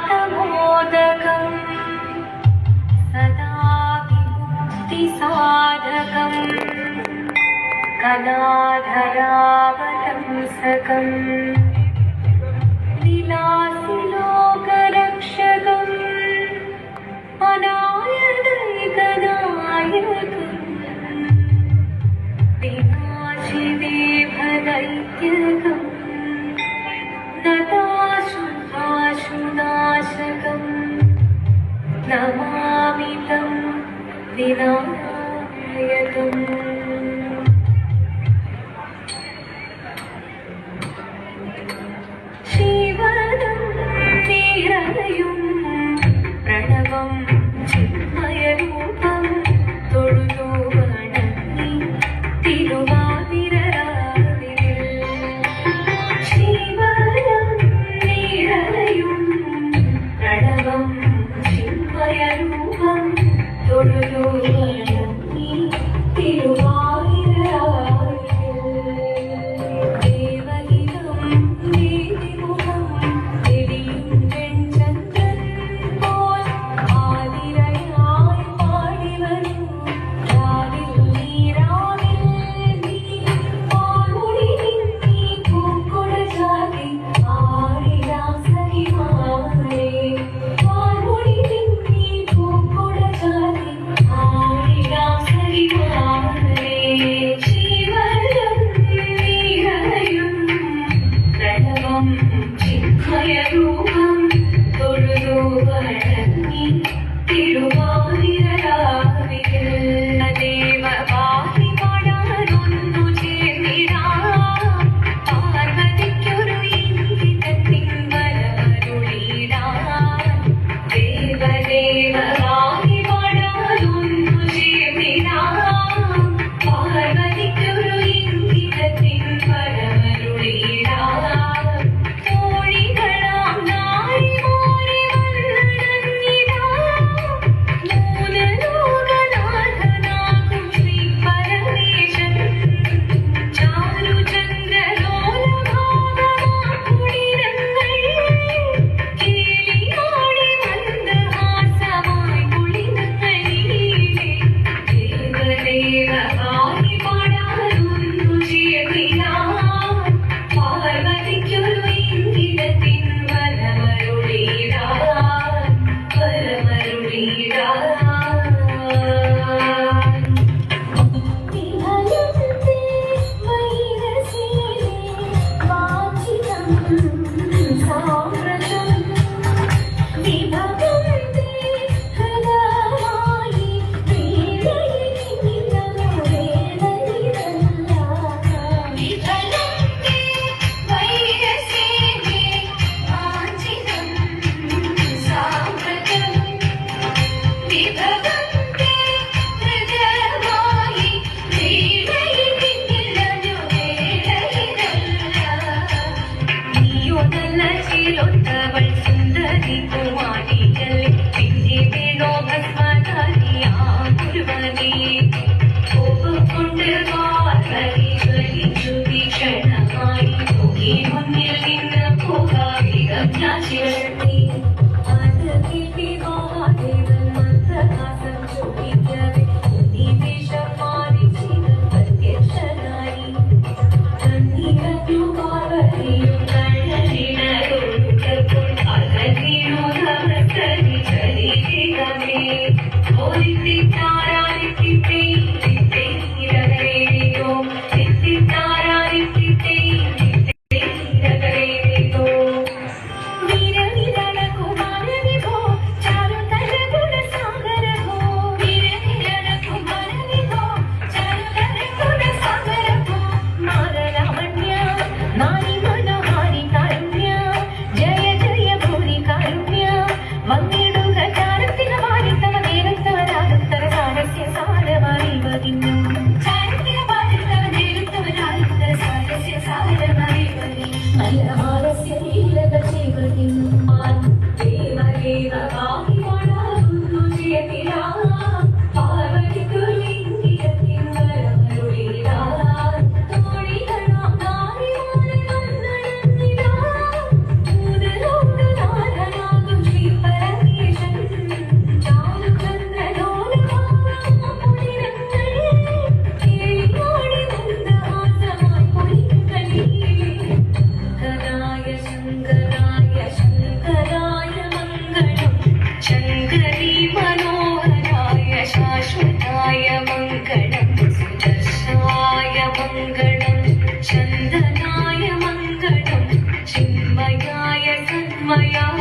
करात्मोदकं सदा विमुक्तिसाधकं कलाधरावतंसकं विलासिलोकरक्षकं अनायदैकनायकं विनाशिदेवदैत्यकं नताशुभाशुनाशकं नमामि तं विनायकम् शिवनं निरलयुं प्रणवं चिन्मयरूपं തൊഴുതു വണങ്ങി തിരുവാതിരരാവിൽ ശിവനം നിരലയും പ്രണവം ചിന്മയരൂപം തൊഴുതു വണങ്ങി തിരുവാതിരരാവിൽ ദേവഹിതം നീതിമുഖം തെളിയും വെൺചന്ദ്രൻ പോൽ ആതിരയായി പാടി വരൂ രാവിൽ നീ പാൽമുടി നീ പൂക്കുട ചാടി ആടിടാം സഖിമാരേ പാൽമുടി നീ പൂക്കുട ചാടി ആടിടാം സഖിമാരേ ശിവനം നീരലയും പ്രണവം ചിന്മയരൂപം തൊഴുതു വണങ്ങി തിരുവാതിരരാവിൽ ദേവവാഹി പാടാനൊന്നു ചേർന്നിടാം പാർവതിക്കൊരു ഇംഗിതത്തിൻ വരമരുളിടാൻ ദേവദേവവാഹി പാടാനൊന്നു ചേർന്നിടാം പാർവതിക്കൊരു ഇംഗിതത്തിൻ വരമരുളിടാൻ തോഴികളാം നാരിമാരെ വന്നണഞ്ഞിടാം മൂന്ന് ലോകനാഥനാകും ശ്രീ പരമേശൻ ചാരുചന്ദ്രലോലഭാവമാകുളിരങ്ങൾ കേളിയാടി മന്ദഹാസമായി കുളിരങ്ങളിലേ ദേവദേവവാഹി പാടാനൊന്നു ചേർന്നിടാം പാർവതിക്കൊരു ഇംഗിതത്തിൻ വരമരുളിടാൻ വിഹലത്തെ വൈരസീലേ വാഞ്ചിതം സാമ്രതം വിഭവന്തി ഹൃദയമായി വീണയിനിന്നോ വേദനിതല്ല വിഹലത്തെ വൈരസീലേ വാഞ്ചിതം സാമ്രതം വിഭവന്തി ഹൃദയമായി വീണയിനിന്നോ വേദനിതല്ല നീയൊന്നല്ല ചിരൊത്തവൾ സുന്ദരി കുമാരിയല്ലേ പിന്നെ വേണോ ഭസ്മധാരിയാകുരുവനേ കോപം കൊണ്ട് പാർവതി ജ്വലിച്ചു ഭീഷണമായി പോയി മുന്നിൽ നിന്ന് പോകാവികം യാചിച്ചേ അത് കേട്ടി മഹാദേവൻ മന്ദഹാസം ചോദിക്കവേ ഉന്നിവേഷം മാറി ചെയ്തൻ പ്രത്യക്ഷനായി കണ്ണിരഞ്ഞു പാർവതിയും കണ്ണനിടകൊടുത്തപ്പോൾ അകന്നിടു നമസ്കരി ചരിതമേ ഓരിത്തിത്താരാരിത്തിത്തേ ഇരകരേയോ ഇത്തിത്താരാരിത്തിത്തേ ഇരകരേയോ വിരൽ मया